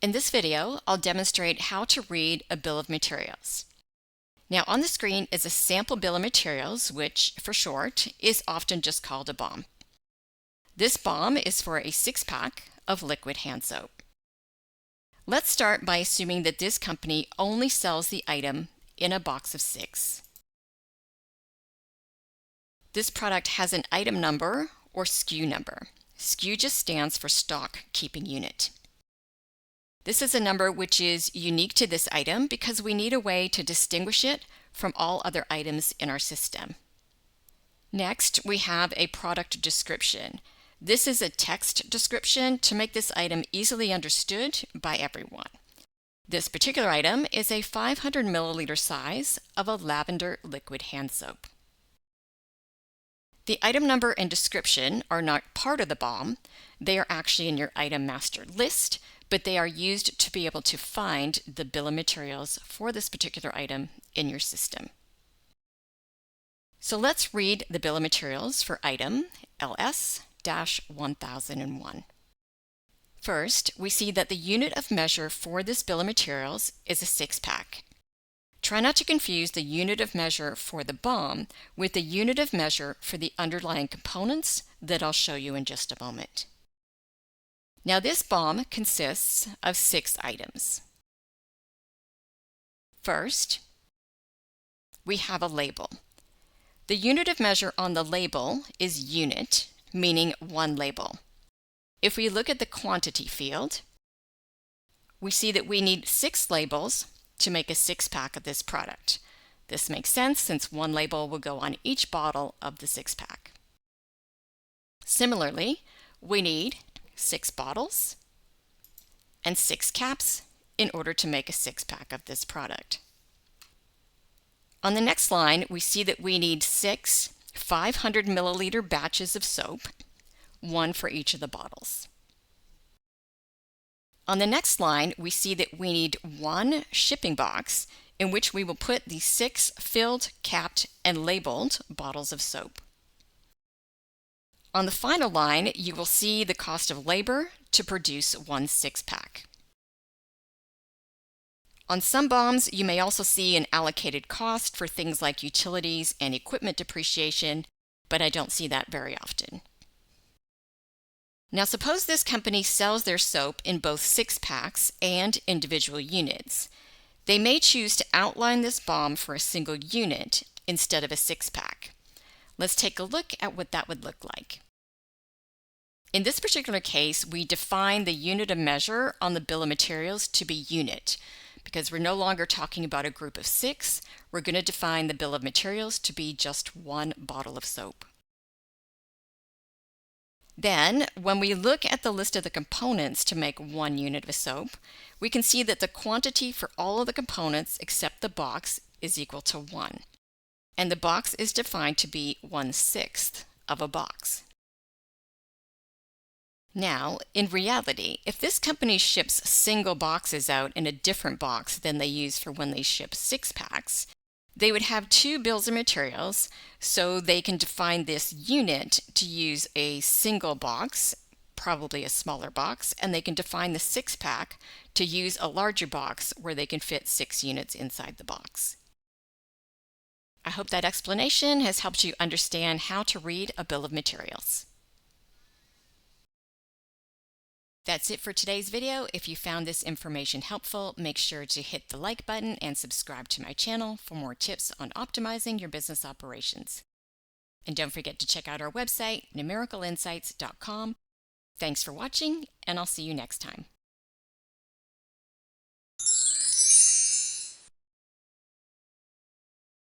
In this video, I'll demonstrate how to read a bill of materials. Now on the screen is a sample bill of materials, which for short is often just called a BOM. This BOM is for a 6-pack of liquid hand soap. Let's start by assuming that this company only sells the item in a box of 6. This product has an item number or SKU number. SKU just stands for stock keeping unit. This is a number which is unique to this item because we need a way to distinguish it from all other items in our system. Next, we have a product description. This is a text description to make this item easily understood by everyone. This particular item is a 500 milliliter size of a lavender liquid hand soap. The item number and description are not part of the BOM. They are actually in your item master list, but they are used to be able to find the bill of materials for this particular item in your system. So let's read the bill of materials for item LS-1001. First, we see that the unit of measure for this bill of materials is a 6-pack. Try not to confuse the unit of measure for the BOM with the unit of measure for the underlying components that I'll show you in just a moment. Now this BOM consists of 6 items. First, we have a label. The unit of measure on the label is unit, meaning one label. If we look at the quantity field, we see that we need 6 labels to make a 6-pack of this product. This makes sense since one label will go on each bottle of the 6-pack. Similarly, we need 6 bottles and 6 caps in order to make a 6-pack of this product. On the next line, we see that we need 6 500 milliliter batches of soap, one for each of the bottles. On the next line, we see that we need 1 shipping box in which we will put the 6 filled, capped, and labeled bottles of soap. On the final line, you will see the cost of labor to produce one 6-pack. On some BOMs, you may also see an allocated cost for things like utilities and equipment depreciation, but I don't see that very often. Now suppose this company sells their soap in both 6-packs and individual units. They may choose to outline this BOM for a single unit instead of a 6-pack. Let's take a look at what that would look like. In this particular case, we define the unit of measure on the bill of materials to be unit. Because we're no longer talking about a group of 6, we're going to define the bill of materials to be just one bottle of soap. Then, when we look at the list of the components to make one unit of soap, we can see that the quantity for all of the components except the box is equal to 1. And the box is defined to be 1/6 of a box. Now, in reality, if this company ships single boxes out in a different box than they use for when they ship 6-packs, they would have 2 bills of materials, so they can define this unit to use a single box, probably a smaller box, and they can define the 6-pack to use a larger box where they can fit 6 units inside the box. I hope that explanation has helped you understand how to read a bill of materials. That's it for today's video. If you found this information helpful, make sure to hit the like button and subscribe to my channel for more tips on optimizing your business operations. And don't forget to check out our website, numericalinsights.com. Thanks for watching, and I'll see you next time.